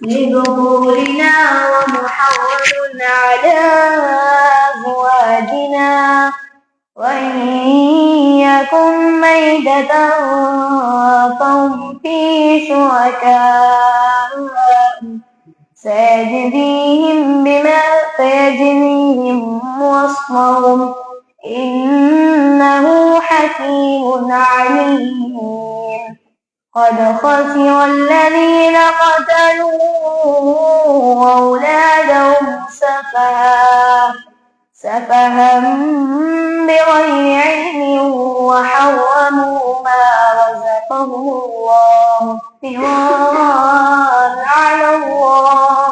لظهورنا ومحرم على أزواجنا وإن يكن ميتة فهم فيه شركاء سيجزيهم وصفهم إنه حكيم عليم قد خسر الذين قتلوا أولادهم سفها بغير علم وحرموا ما رزقهم الله افتراء على الله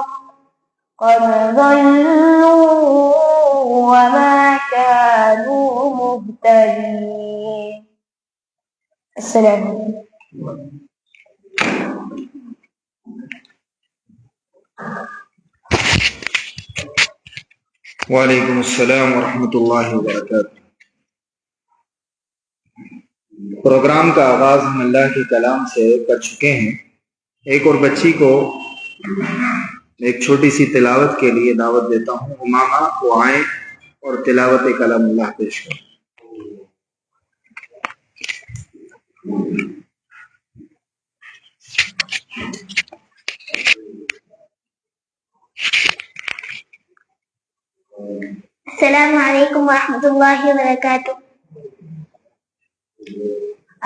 قد ضلوا وما كانوا مهتدين. السلام عليكم. وعلیکم السلام ورحمۃ اللہ وبرکاتہ۔ پروگرام کا آغاز ہم اللہ کے کلام سے کر چکے ہیں۔ ایک اور بچی کو ایک چھوٹی سی تلاوت کے لیے دعوت دیتا ہوں۔ امامہ وہ آئیں اور تلاوت کلام اللہ پیش کریں۔ السلام علیکم ورحمۃ اللہ وبرکاتہ۔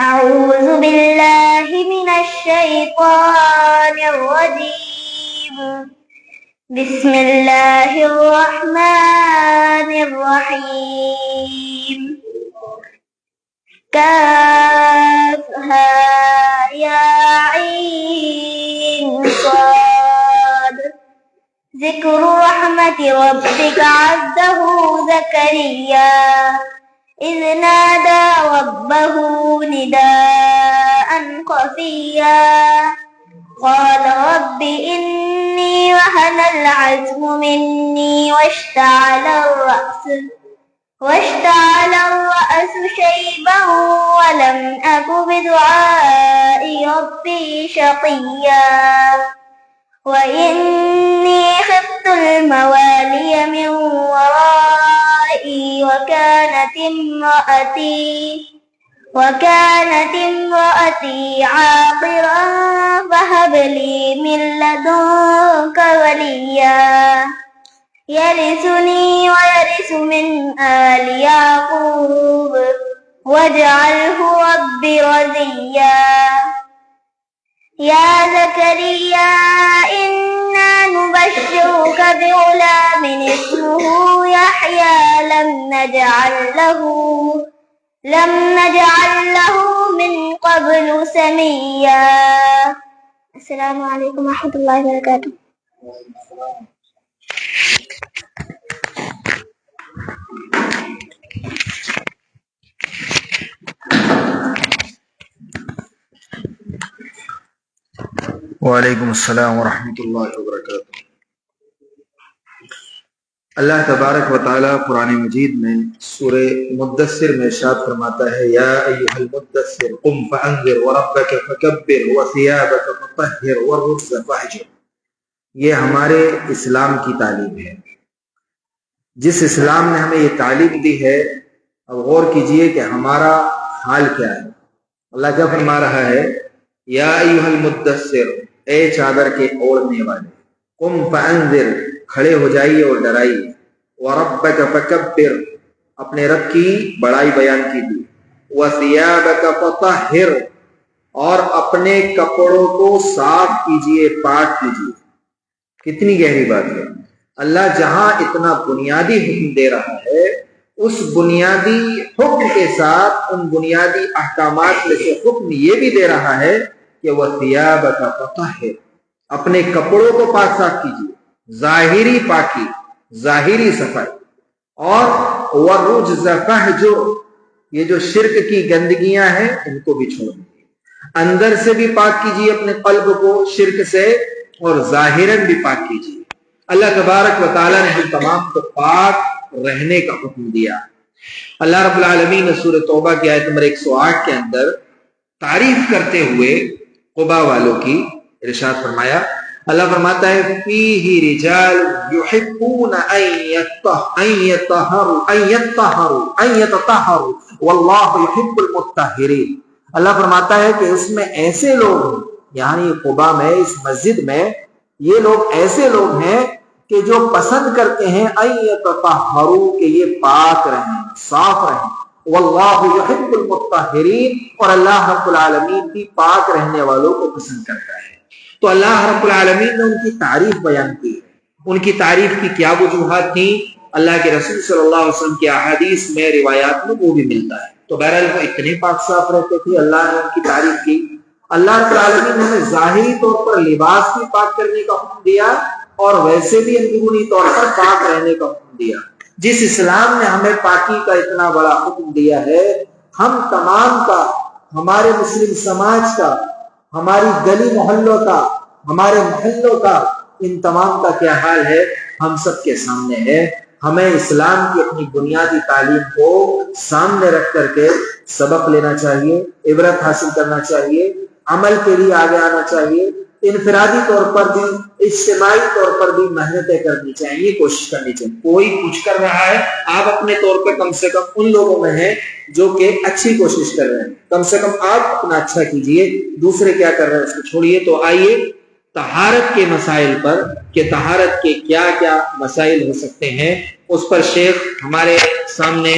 اعوذ باللہ من الشیطان الرجیم، بسم اللہ الرحمن الرحیم۔ کافہا یا عین صاد، ذکر رحمت ربک عبدہ زکریا اذ نادى ربه نداء خفيا قال رب إني وهن العظم مني واشتعل الرأس شيبا ولم أك بدعاء ربي شقيا وإني خفت الموالي من ورائي وكانت امرأتي عاقرا فهب لي من لدنك وليا يرثني ويرث من آل يعقوب واجعله رب رضيا يا زكريا إنا نبشرك بغلام اسمه يحيى لم نجعل له من قبل سميا۔ السلام علیکم ورحمۃ اللہ وبرکاتہ۔ وعلیکم السلام ورحمۃ اللہ وبرکاتہ۔ اللہ تبارک و تعالیٰ قرآن مجید میں سورہ مدثر میں ارشاد فرماتا ہے یا ایھا المدثر قم فانذر وربک فکبر وثیابک فطہر والرجز فاہجر۔ یہ ہمارے اسلام کی تعلیم ہے۔ جس اسلام نے ہمیں یہ تعلیم دی ہے، اب غور کیجئے کہ ہمارا حال کیا ہے۔ اللہ کیا فرما رہا ہے؟ یا ایھا المدثر، اے چادر کے اوڑھنے والے، قم فانذر، کھڑے ہو جائیے اور ڈرائیے، وربک فکبر، اپنے رب کی بڑائی بیان کیجیے، وثیابک فطہر، اور اپنے کپڑوں کو صاف کیجیے، پاک کیجیے۔ کتنی گہری بات ہے۔ اللہ جہاں اتنا بنیادی حکم دے رہا ہے، اس بنیادی حکم کے ساتھ ان بنیادی احکامات میں سے حکم یہ بھی دے رہا ہے کہ وثیابک فطہر، اپنے کپڑوں کو پاک صاف کیجیے، ظاہری پاکی، ظاہری صفائی، اور والرجز فاہجر، یہ جو شرک کی گندگیاں ہیں ان کو بھی چھوڑ دیجیے، اندر سے بھی پاک کیجیے اپنے قلب کو شرک سے، اور ظاہراً بھی پاک کیجیے۔ اللہ تبارک و تعالیٰ نے ہم تمام کو پاک رہنے کا حکم دیا۔ اللہ رب العالمین نے سورہ توبہ کی آیت نمبر 108 کے اندر تعریف کرتے ہوئے قبا والوں کی ارشاد فرمایا اللہ فرماتا ہے فیہ رجال یحبون ان یتطہروا واللہ یحب المطہرین۔ اللہ فرماتا ہے کہ اس میں ایسے لوگ ہیں، یعنی قباء میں، اس مسجد میں یہ لوگ ایسے لوگ ہیں کہ جو پسند کرتے ہیں ان یتطہروا کہ یہ پاک رہیں، صاف رہیں، واللہ یحب المطہرین اور اللہ رب العالمین بھی پاک رہنے والوں کو پسند کرتا ہے۔ تو اللہ رب العالمین نے ان کی تعریف بیان کی ہے۔ ان کی تعریف کی کیا وجوہات تھیں؟ اللہ کے رسول صلی اللہ علیہ وسلم کی احادیث میں، روایات میں وہ بھی ملتا ہے۔ تو بہرحال وہ اتنے پاک صاف رہتے تھے، اللہ نے ان کی تعریف کی۔ اللہ رب العالمین نے ہمیں ظاہری طور پر لباس بھی پاک کرنے کا حکم دیا اور ویسے بھی اندرونی طور پر پاک رہنے کا حکم دیا۔ جس اسلام نے ہمیں پاکی کا اتنا بڑا حکم دیا ہے، ہم تمام کا، ہمارے مسلم سماج کا، ہماری گلی محلوں کا، ہمارے محلوں کا، ان تمام کا کیا حال ہے ہم سب کے سامنے ہے۔ ہمیں اسلام کی اپنی بنیادی تعلیم کو سامنے رکھ کر کے سبق لینا چاہیے، عبرت حاصل کرنا چاہیے، عمل کے لیے آگے آنا چاہیے، انفرادی طور پر بھی، اجتماعی طور پر بھی محنتیں کرنی چاہیے، کوشش کرنی چاہیے۔ کوئی کچھ کر رہا ہے، آپ اپنے طور پہ کم سے کم ان لوگوں میں ہیں جو کہ اچھی کوشش کر رہے ہیں، کم سے کم آپ اپنا اچھا کیجئے، دوسرے کیا کر رہے ہیں اس کو چھوڑیے۔ تو آئیے طہارت کے مسائل پر، کہ طہارت کے کیا کیا مسائل ہو سکتے ہیں، اس پر شیخ ہمارے سامنے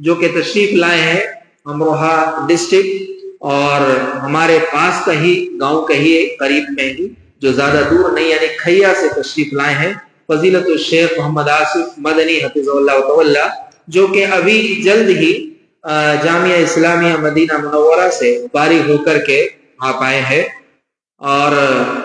جو کہ تشریف لائے ہیں امروہہ ڈسٹرکٹ اور ہمارے پاس کا ہی گاؤں کا ہی قریب میں ہی، جو زیادہ دور نہیں، یعنی کھیا سے تشریف لائے ہیں، فضیلت الشیخ محمد آصف مدنی حفظہ اللہ تعالی، جو کہ ابھی جلد ہی جامعہ اسلامیہ مدینہ منورہ سے فارغ ہو کر کے آپ آئے ہیں۔ اور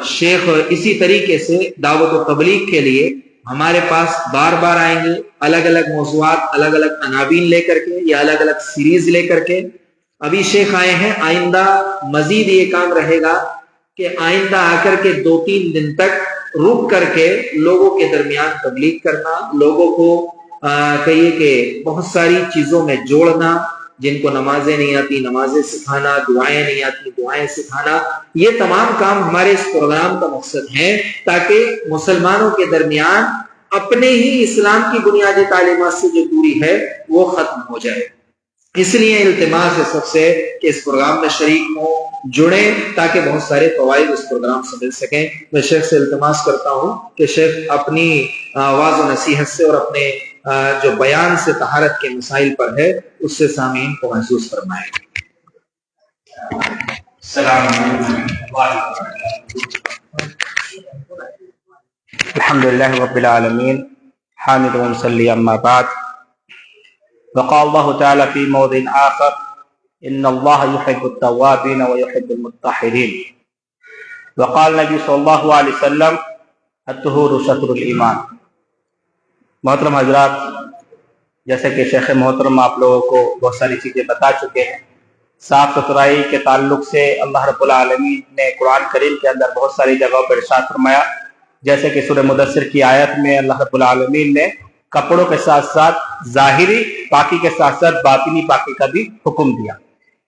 شیخ اسی طریقے سے دعوت و تبلیغ کے لیے ہمارے پاس بار بار آئیں گے، الگ الگ موضوعات، الگ الگ عناوین لے کر کے یا الگ الگ سیریز لے کر کے۔ ابھی شیخ آئے ہیں، آئندہ مزید یہ کام رہے گا کہ آئندہ آ کر کے 2-3 دن تک رک کر کے لوگوں کے درمیان تبلیغ کرنا، لوگوں کو کہیے کہ بہت ساری چیزوں میں جوڑنا، جن کو نمازیں نہیں آتی نمازیں سکھانا، دعائیں نہیں آتی دعائیں سکھانا، یہ تمام کام ہمارے اس پروگرام کا مقصد ہے، تاکہ مسلمانوں کے درمیان اپنے ہی اسلام کی بنیادی تعلیمات سے جو دوری ہے وہ ختم ہو جائے۔ اس لیے التماس ہے سب سے کہ اس پروگرام میں شریک ہوں، جڑیں، تاکہ بہت سارے فوائد اس پروگرام سے مل سکیں۔ میں شیخ سے التماس کرتا ہوں کہ شیخ اپنی آواز و نصیحت سے اور اپنے جو بیان سے طہارت کے مسائل پر ہے اس سے سامعین کو محسوس فرمائیں۔ السلام علیکم الحمدللہ رب العالمین حامد و مصلی اما بعد وقال اللہ تعالی فی موضع آخر ان اللہ یحب التوابین و یحب المطہرین وقال نبی صلی اللہ علیہ وسلم الطہور شطر الایمان۔ محترم حضرات، جیسے کہ شیخ محترم آپ لوگوں کو بہت ساری چیزیں بتا چکے ہیں، صاف ستھرائی کے تعلق سے اللہ رب العالمین نے قرآن کریم کے اندر بہت ساری جگہوں پر ارشاد فرمایا، جیسے کہ سورہ مدثر کی آیت میں اللہ رب العالمین نے کپڑوں کے ساتھ ساتھ ظاہری پاکی کے ساتھ ساتھ باطنی پاکی کا بھی حکم دیا۔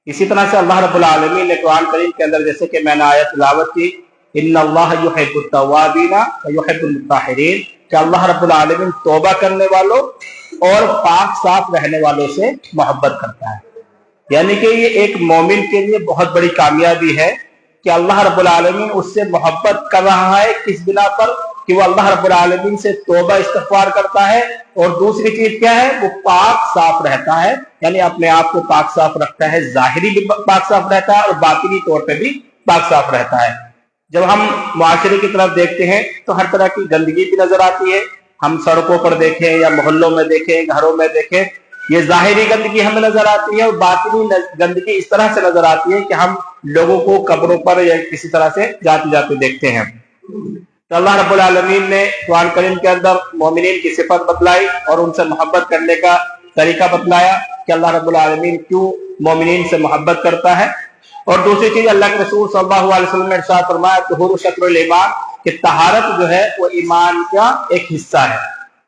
اسی طرح سے اللہ رب العالمین نے قرآن کریم کے اندر، جیسے کہ میں نے آیت تلاوت کی، ان اللہ یحب التوابین و یحب المطہرین، کہ اللہ رب العالمین توبہ کرنے والوں اور پاک صاف رہنے والوں سے محبت کرتا ہے۔ یعنی کہ یہ ایک مومن کے لیے بہت بڑی کامیابی ہے کہ اللہ رب العالمین اس سے محبت کر رہا ہے، کس بنا پر؟ کہ وہ اللہ رب العالمین سے توبہ استغفار کرتا ہے، اور دوسری چیز کیا ہے؟ وہ پاک صاف رہتا ہے، یعنی اپنے آپ کو پاک صاف رکھتا ہے، ظاہری بھی پاک صاف رہتا ہے اور باطنی طور پہ بھی پاک صاف رہتا ہے۔ جب ہم معاشرے کی طرف دیکھتے ہیں تو ہر طرح کی گندگی بھی نظر آتی ہے، ہم سڑکوں پر دیکھیں یا محلوں میں دیکھیں، گھروں میں دیکھیں، یہ ظاہری گندگی ہمیں نظر آتی ہے، اور باطنی گندگی اس طرح سے نظر آتی ہے کہ ہم لوگوں کو قبروں پر یا کسی طرح سے جاتے جاتے دیکھتے ہیں۔ تو اللہ رب العالمین نے قرآن کریم کے اندر مومنین کی صفت بتلائی اور ان سے محبت کرنے کا طریقہ بتلایا کہ اللہ رب العالمین کیوں مومنین سے محبت کرتا ہے۔ اور دوسری چیز، اللہ کے رسول صلی اللہ علیہ وسلم نے ارشاد فرمایا طہور شطر الایمان، کہ طہارت جو ہے وہ ایمان کا ایک حصہ ہے،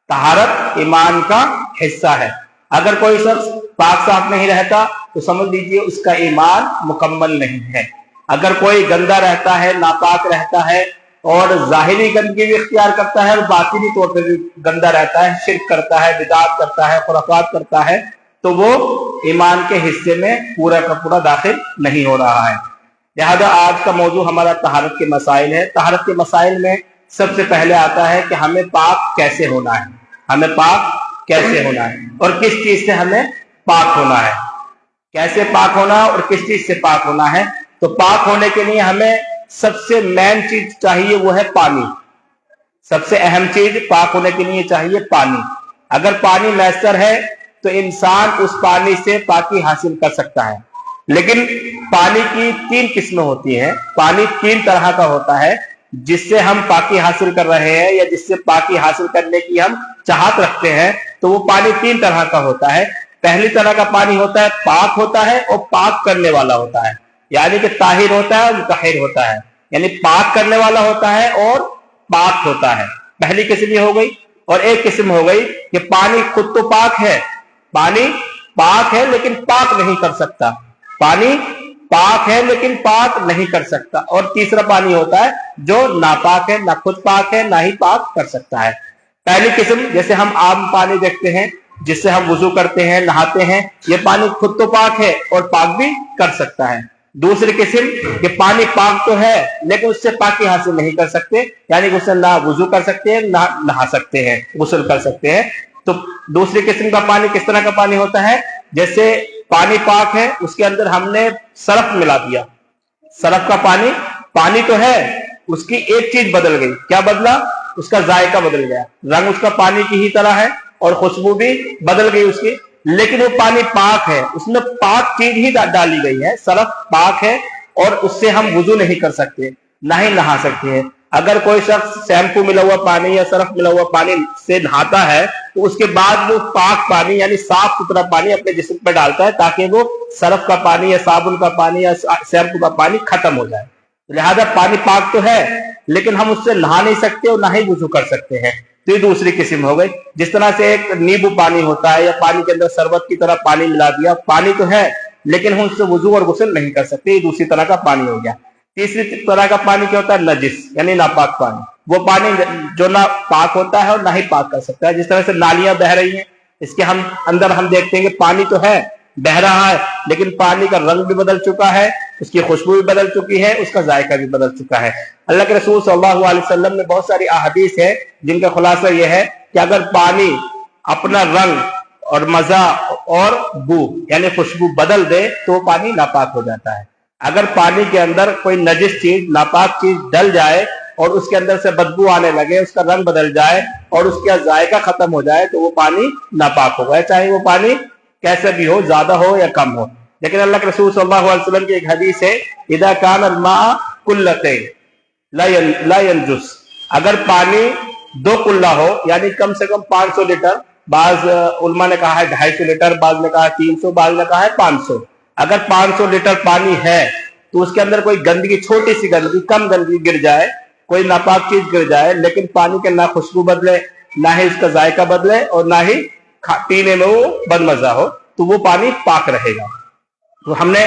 طہارت ایمان کا حصہ ہے۔ اگر کوئی شخص پاک صاف نہیں رہتا تو سمجھ لیجئے اس کا ایمان مکمل نہیں ہے۔ اگر کوئی گندا رہتا ہے، ناپاک رہتا ہے، اور ظاہری گندگی بھی اختیار کرتا ہے اور باطنی طور پہ بھی گندا رہتا ہے، شرک کرتا ہے، بدعات کرتا ہے، خرافات کرتا ہے، تو وہ ایمان کے حصے میں پورا کا پورا داخل نہیں ہو رہا ہے۔ لہذا آج کا موضوع ہمارا طہارت کے مسائل ہے۔ طہارت کے مسائل میں سب سے پہلے آتا ہے کہ ہمیں پاک کیسے ہونا ہے، ہمیں پاک کیسے ہونا ہے اور کس چیز سے ہمیں پاک ہونا ہے، کیسے پاک ہونا اور کس چیز سے پاک ہونا ہے۔ تو پاک ہونے کے لیے ہمیں سب سے مین چیز چاہیے، وہ ہے پانی۔ سب سے اہم چیز پاک ہونے کے لیے چاہیے پانی۔ اگر پانی میسر ہے تو انسان اس پانی سے پاکی حاصل کر سکتا ہے۔ لیکن پانی کی 3 قسمیں ہوتی ہیں، پانی 3 طرح کا ہوتا ہے جس سے ہم پاکی حاصل کر رہے ہیں یا جس سے پاکی حاصل کرنے کی ہم چاہت رکھتے ہیں، تو وہ پانی 3 طرح کا ہوتا ہے۔ پہلی طرح کا پانی ہوتا ہے پاک ہوتا ہے اور پاک کرنے والا ہوتا ہے، یعنی کہ طاہر ہوتا ہے اور مطہر ہوتا ہے، یعنی پاک کرنے والا ہوتا ہے اور پاک ہوتا ہے۔ پہلی قسم یہ ہو گئی۔ اور ایک قسم ہو گئی کہ پانی خود تو پاک ہے، پانی پاک ہے لیکن پاک نہیں کر سکتا، پانی پاک ہے لیکن پاک نہیں کر سکتا۔ اور تیسرا پانی ہوتا ہے جو ناپاک ہے، نہ خود پاک ہے نہ ہی پاک کر سکتا ہے۔ پہلی قسم جیسے ہم عام پانی دیکھتے ہیں جس سے ہم وضو کرتے ہیں، نہاتے ہیں، یہ پانی خود تو پاک ہے اور پاک بھی کر سکتا ہے۔ دوسری قسم کہ پانی پاک تو ہے لیکن اس سے پاکی حاصل نہیں کر سکتے، یعنی کہ اس سے نہ وضو کر سکتے ہیں نہ نہا سکتے ہیں، غسل کر سکتے ہیں۔ تو دوسری قسم کا پانی کس طرح کا پانی ہوتا ہے؟ جیسے پانی پاک ہے، اس کے اندر ہم نے سرف ملا دیا، سرف کا پانی پانی تو ہے، اس کی ایک چیز بدل گئی، کیا بدلا؟ اس کا ذائقہ بدل گیا، رنگ اس کا پانی کی ہی طرح ہے اور خوشبو بھی بدل گئی اس کی، لیکن وہ پانی پاک ہے، اس میں پاک چیز ہی ڈالی گئی ہے، سرف پاک ہے اور اس سے ہم وضو نہیں کر سکتے، نہ ہی نہا سکتے ہیں۔ اگر کوئی شخص شیمپو ملا ہوا پانی یا سرف ملا ہوا پانی سے نہاتا ہے تو اس کے بعد وہ پاک پانی یعنی صاف ستھرا پانی اپنے جسم پہ ڈالتا ہے تاکہ وہ سرف کا پانی یا صابن کا پانی یا شیمپو کا پانی ختم ہو جائے۔ لہذا پانی پاک تو ہے لیکن ہم اس سے نہا نہیں سکتے اور نہ ہی وضو کر سکتے ہیں، تو یہ دوسری قسم ہو گئی۔ جس طرح سے ایک نیبو پانی ہوتا ہے یا پانی کے اندر شربت کی طرح پانی ملا دیا، پانی تو ہے لیکن ہم اس سے وضو اور غسل نہیں کر سکتے، یہ دوسری طرح کا پانی ہو گیا۔ تیسری طرح کا پانی کیا ہوتا ہے؟ نجس یعنی ناپاک پانی، وہ پانی جو نہ پاک ہوتا ہے اور نہ ہی پاک کر سکتا ہے۔ جس طرح سے نالیاں بہ رہی ہیں، اس کے اندر ہم دیکھتے ہیں کہ پانی تو ہے، بہ رہا ہے، لیکن پانی کا رنگ بھی بدل چکا ہے، اس کی خوشبو بھی بدل چکی ہے، اس کا ذائقہ بھی بدل چکا ہے۔ اللہ کے رسول صلی اللہ علیہ وسلم میں بہت ساری احادیث ہے جن کا خلاصہ یہ ہے کہ اگر پانی اپنا رنگ اور مزہ اور بو یعنی خوشبو بدل دے تو وہ پانی ناپاک ہو جاتا ہے۔ اگر پانی کے اندر کوئی نجس چیز، ناپاک چیز ڈل جائے اور اس کے اندر سے بدبو آنے لگے، اس کا رنگ بدل جائے اور اس کا ذائقہ ختم ہو جائے تو وہ پانی ناپاک ہو گیا، چاہے وہ پانی کیسے بھی ہو، زیادہ ہو یا کم ہو۔ لیکن اللہ کے رسول صلی اللہ علیہ وسلم کی ایک حدیث ہے اذا کان الماء قلتین لا ينجس، اگر پانی 2 قلہ ہو یعنی کم سے کم 500 لیٹر، بعض علماء نے کہا ہے 250 لیٹر، بعض نے کہا ہے 300، بعض نے کہا ہے 500، اگر 500 لیٹر پانی ہے تو اس کے اندر کوئی گندگی، چھوٹی سی گندگی، کم گندگی گر جائے، کوئی ناپاک چیز گر جائے، لیکن پانی کے نہ خوشبو بدلے، نہ ہی اس کا ذائقہ بدلے اور نہ ہی پینے میں وہ بد مزہ ہو، تو وہ پانی پاک رہے گا۔ تو ہم نے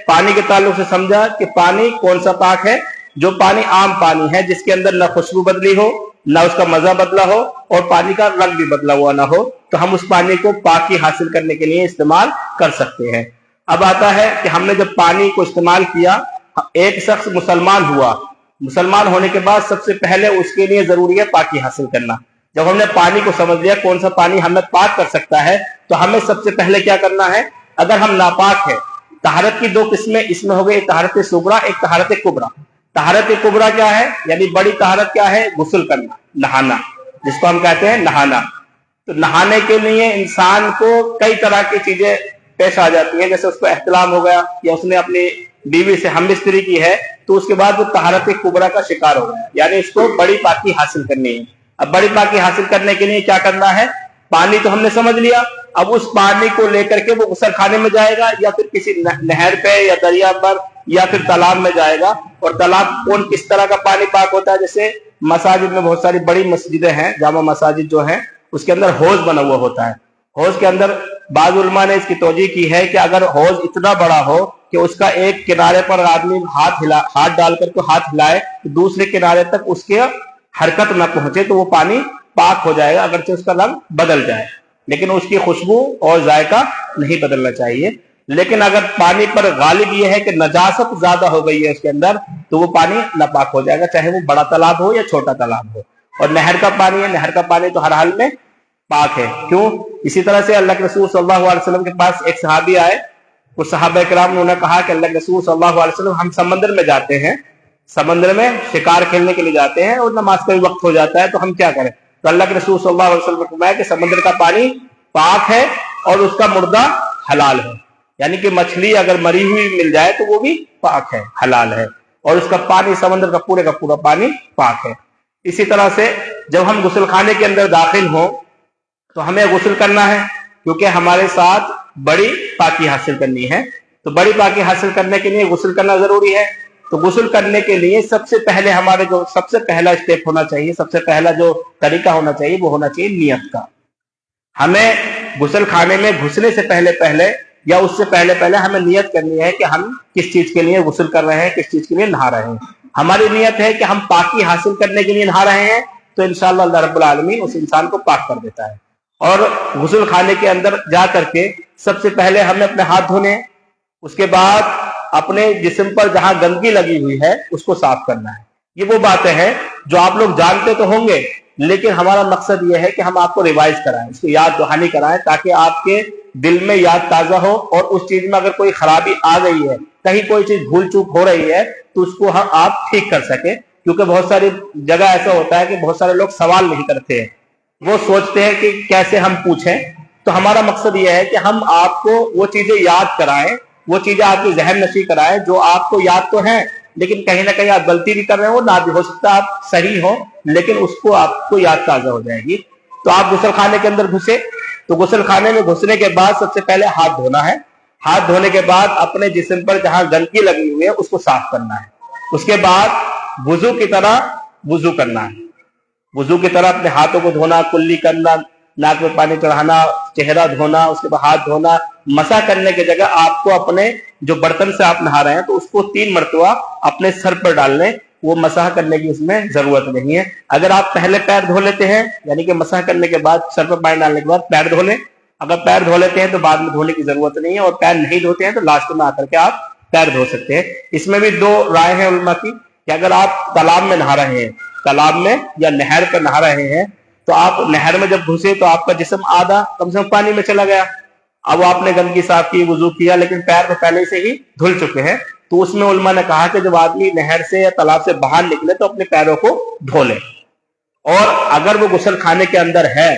پانی کے تعلق سے سمجھا کہ پانی کون سا پاک ہے؟ جو پانی عام پانی ہے جس کے اندر نہ خوشبو بدلی ہو، نہ اس کا مزہ بدلا ہو اور پانی کا رنگ بھی بدلا ہوا نہ ہو، تو ہم اس پانی کو پاکی حاصل کرنے کے لیے استعمال کر سکتے ہیں۔ اب آتا ہے کہ ہم نے جب پانی کو استعمال کیا، ایک شخص مسلمان ہوا، مسلمان ہونے کے بعد سب سے پہلے اس کے لیے ضروری ہے پاکی حاصل کرنا۔ جب ہم نے پانی کو سمجھ لیا کون سا پانی ہمیں پاک کر سکتا ہے، تو ہمیں سب سے پہلے کیا کرنا ہے؟ اگر ہم ناپاک ہیں، طہارت کی 2 قسمیں اس میں ہو گئی، ایک طہارت صغریٰ، ایک طہارت کبریٰ۔ طہارت کبریٰ کیا ہے؟ یعنی بڑی طہارت کیا ہے؟ غسل کرنا، نہانا، جس کو ہم کہتے ہیں نہانا۔ تو نہانے کے لیے انسان کو کئی طرح کی چیزیں پیش آ جاتی ہیں، جیسے اس کو احتلام ہو گیا یا اس نے اپنی بیوی سے ہم بستری کی ہے تو اس کے بعد وہ طہارت کبریٰ کا شکار ہو گیا، یعنی اس کو بڑی پاکی حاصل کرنی ہے۔ اب بڑی پاکی حاصل کرنے کے لیے کیا کرنا ہے؟ پانی تو ہم نے سمجھ لیا، اب اس پانی کو لے کر کے وہ غسل خانے میں جائے گا یا پھر کسی نہر پہ یا دریا پر یا پھر تالاب میں جائے گا۔ اور تالاب کس طرح کا پانی پاک ہوتا ہے؟ جیسے مساجد میں بہت ساری بڑی مسجدیں ہیں، جامع مساجد جو ہیں، اس کے اندر حوض بنا ہوا ہوتا ہے۔ حوض کے اندر بعض علماء نے اس کی توجیہ کی ہے کہ اگر حوض اتنا بڑا ہو کہ اس کا ایک کنارے پر آدمی ہاتھ ڈال کر کے ہاتھ ہلائے تو دوسرے کنارے تک اس کے حرکت نہ پہنچے تو وہ پانی پاک ہو جائے گا، اگرچہ اس کا رنگ بدل جائے، لیکن اس کی خوشبو اور ذائقہ نہیں بدلنا چاہیے۔ لیکن اگر پانی پر غالب یہ ہے کہ نجاست زیادہ ہو گئی ہے اس کے اندر تو وہ پانی ناپاک ہو جائے گا، چاہے وہ بڑا تالاب ہو یا چھوٹا تالاب ہو۔ اور نہر کا پانی ہے، نہر کا پانی تو ہر حال میں پاک ہے۔ کیوں؟ اسی طرح سے اللہ کے رسول صلی اللہ علیہ وسلم کے پاس ایک صحابی آئے، اس صحابہ کرام نے کہا کہ اللہ کے رسول صلی اللہ علیہ وسلم ہم سمندر میں جاتے ہیں، سمندر میں شکار کھیلنے کے لیے جاتے ہیں اور نماز کا بھی وقت ہو جاتا ہے، تو ہم کیا کریں؟ تو اللہ کے رسول صلی اللہ علیہ وسلم نے فرمایا کہ سمندر کا پانی پاک ہے اور اس کا مردہ حلال ہے، یعنی کہ مچھلی اگر مری ہوئی مل جائے تو وہ بھی پاک ہے، حلال ہے، اور اس کا پانی سمندر کا پورا پانی پاک ہے۔ اسی طرح سے جب ہم غسل خانے کے اندر داخل ہوں تو ہمیں غسل کرنا ہے، کیونکہ ہمارے ساتھ بڑی پاکی حاصل کرنی ہے، تو بڑی پاکی حاصل کرنے کے لیے غسل کرنا ضروری ہے۔ تو غسل کرنے کے لیے سب سے پہلے ہمارے جو سب سے پہلا اسٹیپ ہونا چاہیے، سب سے پہلا جو طریقہ ہونا چاہیے وہ ہونا چاہیے نیت کا۔ ہمیں غسل خانے میں گھسنے سے پہلے یا اس سے پہلے ہمیں نیت کرنی ہے کہ ہم کس چیز کے لیے غسل کر رہے ہیں، کس چیز کے لیے نہا رہے ہیں۔ ہماری نیت ہے کہ ہم پاکی حاصل کرنے کے لیے نہا رہے ہیں تو انشاءاللہ اللہ رب العالمین اس انسان کو پاک کر دیتا ہے۔ اور غسل خانے کے اندر جا کر کے سب سے پہلے ہمیں اپنے ہاتھ دھونے، اس کے بعد اپنے جسم پر جہاں گندگی لگی ہوئی ہے اس کو صاف کرنا ہے۔ یہ وہ باتیں ہیں جو آپ لوگ جانتے تو ہوں گے، لیکن ہمارا مقصد یہ ہے کہ ہم آپ کو ریوائز کرائیں، اس کی یاد دہانی کرائیں، تاکہ آپ کے دل میں یاد تازہ ہو، اور اس چیز میں اگر کوئی خرابی آ گئی ہے، کہیں کوئی چیز بھول چوک ہو رہی ہے تو اس کو آپ ٹھیک کر سکیں۔ کیونکہ بہت ساری جگہ ایسا ہوتا ہے کہ بہت سارے لوگ سوال نہیں کرتے ہیں، وہ سوچتے ہیں کہ کیسے ہم پوچھیں۔ تو ہمارا مقصد یہ ہے کہ ہم آپ کو وہ چیزیں یاد کرائیں، وہ چیزیں آپ کی ذہن نشی کرائیں جو آپ کو یاد تو ہیں، لیکن کہیں نہ کہیں آپ غلطی بھی کر رہے ہو، نہ بھی ہو سکتا آپ صحیح ہو، لیکن اس کو آپ کو یاد تازہ ہو جائے گی۔ تو آپ غسل خانے کے اندر گھسے، تو غسل خانے میں گھسنے کے بعد سب سے پہلے ہاتھ دھونا ہے۔ ہاتھ دھونے کے بعد اپنے جسم پر جہاں گندگی لگی ہوئی ہے اس کو صاف کرنا ہے۔ اس کے بعد وضو کی طرح وضو کرنا ہے، وضو کی طرح اپنے ہاتھوں کو دھونا، کلی کرنا، ناک میں پانی چڑھانا، چہرہ دھونا، اس کے بعد ہاتھ دھونا۔ مسح کرنے کی جگہ آپ کو اپنے جو برتن سے آپ نہا رہے ہیں تو اس کو 3 مرتبہ اپنے سر پر ڈال لیں، وہ مسح کرنے کی اس میں ضرورت نہیں ہے۔ اگر آپ پہلے پیر دھو لیتے ہیں، یعنی کہ مسح کرنے کے بعد سر پر پانی ڈالنے کے بعد پیر دھو لیں، اگر پیر دھو لیتے ہیں تو بعد میں دھونے کی ضرورت نہیں ہے، اور پیر نہیں دھوتے ہیں تو لاسٹ میں آ کر کے آپ پیر دھو سکتے ہیں۔ اس میں بھی 2 رائے ہیں علماء کی کہ اگر آپ تالاب میں نہا رہے ہیں، تالاب میں یا نہر پر نہا رہے ہیں، تو آپ نہر میں جب گھسے تو آپ کا جسم آدھا کم سے کم پانی میں چلا گیا، اب آپ نے گندگی صاف کی، وضو کیا، لیکن پیر تو پہلے سے ہی دھل چکے ہیں۔ تو اس میں علماء نے کہا کہ جب آدمی نہر سے یا تالاب سے باہر نکلے تو اپنے پیروں کو دھو لے، اور اگر وہ غسل خانے کے اندر ہے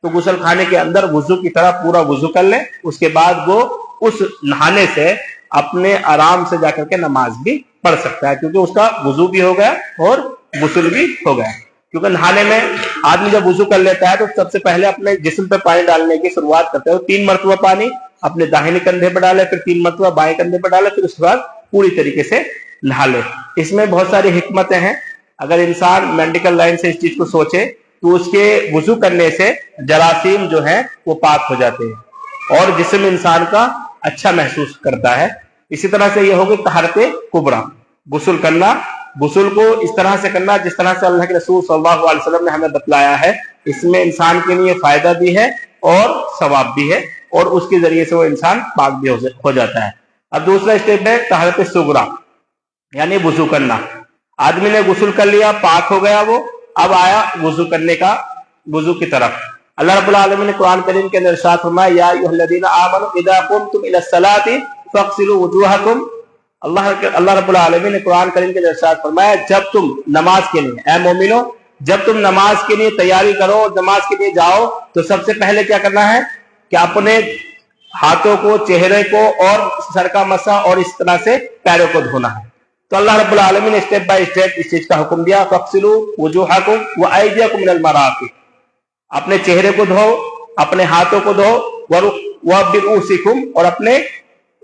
تو غسل خانے کے اندر وضو کی طرح پورا وضو کر لے، اس کے بعد وہ اس نہانے سے اپنے آرام سے جا کر کے نماز بھی پڑھ سکتا ہے، کیونکہ اس کا وضو بھی ہو گیا اور غسل بھی ہو گیا۔ کیونکہ نہانے میں آدمی جب وضو کر لیتا ہے تو سب سے پہلے اپنے جسم پہ پانی ڈالنے کی شروعات کرتا ہے، 3 مرتبہ پانی اپنے داہنے کندھے پہ ڈالے، پھر 3 مرتبہ بائیں کندھے پہ ڈالے، پھر اس کے بعد پوری طریقے سے نہا لے۔ اس میں بہت ساری حکمتیں ہیں، اگر انسان میڈیکل لائن سے اس چیز کو سوچے تو اس کے وضو کرنے سے جراثیم جو ہیں وہ پاک ہو جاتے ہیں اور جسم انسان کا اچھا محسوس کرتا ہے۔ اسی طرح سے یہ ہوگی طہارت کبریٰ، غسل کرنا، غسل کو اس طرح سے کرنا جس طرح سے اللہ کے رسول صلی اللہ علیہ وسلم نے ہمیں بتلایا ہے۔ اس میں انسان کے لیے فائدہ بھی ہے اور ثواب بھی ہے، اور اس کے ذریعے سے وہ انسان پاک بھی ہو جاتا ہے۔ اب دوسرا اسٹیپ ہے طہارت صغریٰ، یعنی وضو کرنا۔ آدمی نے غسل کر لیا، پاک ہو گیا وہ، اب آیا وضو کرنے کا، وضو کی طرف۔ اللہ رب العالمین نے قرآن کریم کے اندر ارشاد فرمایا یا ایھا الذین آمنوا اذا قمتم الی الصلاۃ فاغسلوا وجوہکم۔ اللہ رب العالمین نے قرآن کریم کے اندر ارشاد فرمایا جب تم نماز کے لیے، اے مومنو، جب تم نماز کے لیے تیاری کرو، نماز کے لیے جاؤ، تو سب سے پہلے کیا کرنا ہے کہ اپنے ہاتھوں کو، چہرے کو اور سر کا مسح اور اس طرح سے پیروں کو دھونا ہے۔ تو اللہ رب العالمین نے اسٹیپ بائی اسٹیپ اس چیز کا حکم دیا، فاغسلوا وجوہکم وایدیکم الی المرافق، اپنے چہرے کو دھو، اپنے ہاتھوں کو دھو، وبرؤوسکم، اور اپنے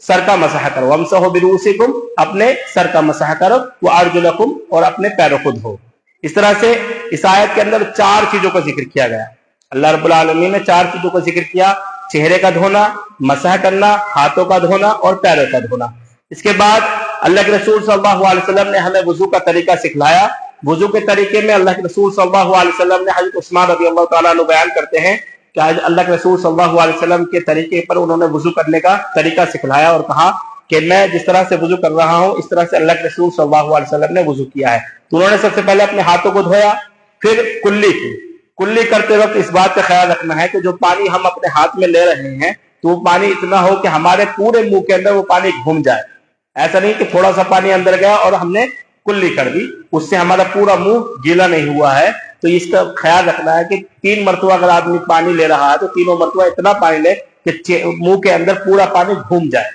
سر کا مسح کرو، وامسحوا برؤوسکم، اپنے سر کا مسح کرو، وارجلکم، اور اپنے پیروں کو دھو۔ اس طرح سے اس آیت کے اندر 4 چیزوں کا ذکر کیا گیا۔ اللہ رب العالمین نے 4 چیزوں کا ذکر کیا، چہرے کا دھونا، مسح کرنا، ہاتھوں کا دھونا اور پیروں کا دھونا۔ اس کے بعد اللہ کے رسول صلی اللہ علیہ وسلم نے ہمیں وضو کا طریقہ سکھلایا. وضو کے طریقے میں اللہ کے رسول صلی اللہ علیہ وسلم نے حضرت عثمان رضی اللہ تعالیٰ عنہ بیان کرتے ہیں کہ اللہ کے رسول صلی اللہ علیہ وسلم کے طریقے پر انہوں نے وضو کرنے کا طریقہ سکھلایا اور کہا کہ میں جس طرح سے وضو کر رہا ہوں اس طرح سے اللہ کے رسول صلی اللہ علیہ وسلم نے وضو کیا ہے. تو انہوں نے سب سے پہلے اپنے ہاتھوں کو دھویا, پھر کلی کی. کلی کرتے وقت اس بات کا خیال رکھنا ہے کہ جو پانی ہم اپنے ہاتھ میں لے رہے ہیں تو وہ پانی اتنا ہو کہ ہمارے پورے منہ کے اندر وہ پانی گھوم جائے. ایسا نہیں کہ تھوڑا سا پانی اندر گیا اور ہم نے کلی کر دی, اس سے ہمارا پورا منہ گیلا نہیں ہوا ہے. تو اس کا خیال رکھنا ہے کہ 3 مرتبہ اگر آدمی پانی لے رہا ہے تو تینوں مرتبہ اتنا پانی لے کہ منہ کے اندر پورا پانی گھوم جائے,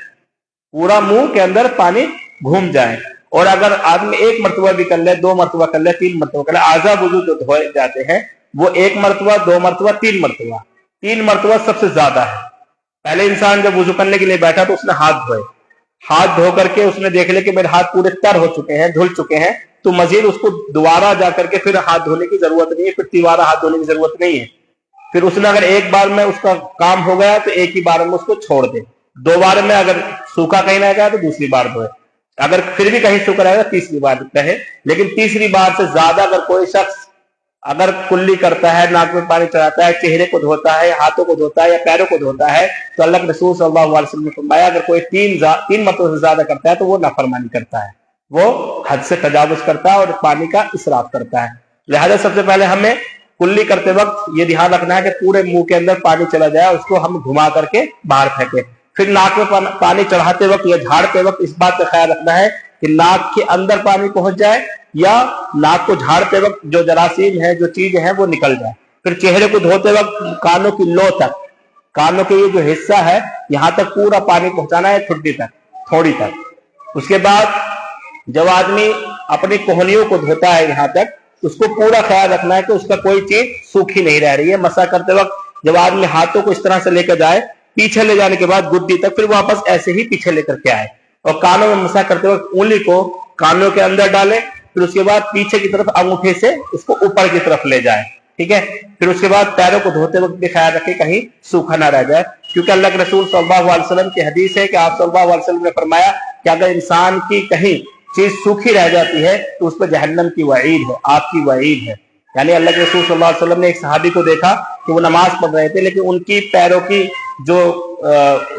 پورا منہ کے اندر پانی گھوم جائے. اور اگر آدمی 1 مرتبہ بھی کر لے, 2 مرتبہ کر لے, 3 مرتبہ کر لے, اعضاء وضو جو دھوئے جاتے ہیں وہ 1 مرتبہ, 2 مرتبہ, 3 مرتبہ. 3 مرتبہ سب سے زیادہ ہے. پہلے انسان جب وضو کرنے کے لیے بیٹھا تو اس نے ہاتھ دھوئے, ہاتھ دھو کر کے اس نے دیکھ لیا کہ میرے ہاتھ پورے تر ہو چکے ہیں, دھل چکے ہیں, تو مزید اس کو دوبارہ جا کر کے پھر ہاتھ دھونے کی ضرورت نہیں ہے, پھر تیسرا ہاتھ دھونے کی ضرورت نہیں ہے. پھر اس نے اگر ایک بار میں اس کا کام ہو گیا تو ایک ہی بار میں اس کو چھوڑ دے. 2 بار میں اگر سوکھا کہیں رہ گیا تو دوسری بار دھوئے, اگر پھر بھی کہیں سوکھا رہے گا تیسری بار کہے. لیکن تیسری بار سے زیادہ اگر کوئی شخص اگر کلی کرتا ہے, ناک میں پانی چڑھاتا ہے, چہرے کو دھوتا ہے, ہاتھوں کو دھوتا ہے یا پیروں کو دھوتا ہے, تو اللہ کے رسول صلی اللہ علیہ وسلم نے فرمایا اگر کوئی 3 مرتبہ سے زیادہ کرتا ہے تو وہ نافرمانی کرتا ہے, وہ حد سے تجاوز کرتا ہے اور پانی کا اسراف کرتا ہے. لہذا سب سے پہلے ہمیں کلی کرتے وقت یہ دھیان رکھنا ہے کہ پورے منہ کے اندر پانی چلا جائے, اس کو ہم گھما کر کے باہر پھینکیں. پھر ناک میں پانی چڑھاتے وقت یا جھاڑتے وقت اس بات کا خیال رکھنا ہے کہ ناک کے اندر پانی پہنچ جائے یا ناک کو جھاڑتے وقت جو جراثیم ہے, جو چیزیں ہیں وہ نکل جائے. پھر چہرے کو دھوتے وقت کانوں کی لو تک, کانوں کے یہ جو حصہ ہے یہاں تک پورا پانی پہنچانا ہے, ٹھڈی تک, تھوڑی تک. اس کے بعد جب آدمی اپنی کوہنیوں کو دھوتا ہے یہاں تک, اس کو پورا خیال رکھنا ہے کہ اس کا کوئی چیز سوکھی نہیں رہ رہی ہے. مسح کرتے وقت جب آدمی ہاتھوں کو اس طرح سے لے کر جائے, پیچھے لے جانے کے بعد گدی تک, پھر واپس ایسے ہی پیچھے لے کر کے آئے. اور کانوں میں مسح کرتے وقت انگلی کو کانوں کے اندر ڈالے, پھر اس کے بعد پیچھے کی طرف انگوٹھے سے اس کو اوپر کی طرف لے جائے. ٹھیک ہے. پھر اس کے بعد پیروں کو دھوتے وقت بھی خیال رکھے کہیں سوکھا نہ رہ جائے, کیونکہ اللہ کے رسول صلی اللہ علیہ وسلم کی حدیث ہے کہ آپ صلی اللہ علیہ وسلم نے فرمایا کہ اگر انسان کی کہیں چیز سوکھی رہ جاتی ہے تو اس پہ جہنم کی وعید ہے, آپ کی وعید ہے. یعنی اللہ کے رسول صلی اللہ علیہ وسلم نے ایک صحابی کو دیکھا کہ وہ نماز پڑھ رہے تھے لیکن ان کی پیروں کی جو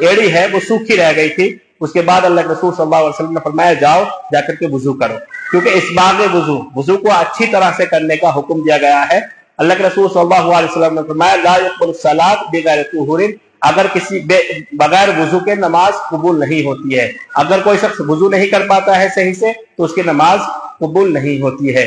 ایڑی ہے وہ سوکھی رہ گئی تھی. اس کے بعد اللہ کے رسول صلی اللہ علیہ وسلم نے فرمایا جاؤ جا کر کے وضو کرو, کیونکہ اس باب وضو کو اچھی طرح سے کرنے کا حکم دیا گیا ہے. اللہ کے رسول صلی اللہ علیہ وسلم نے فرمایا لا يقبل الصلاۃ بغیر طہور, اگر کسی بغیر وضو کے نماز قبول نہیں ہوتی ہے. اگر کوئی شخص وضو نہیں کر پاتا ہے صحیح سے تو اس کی نماز قبول نہیں ہوتی ہے.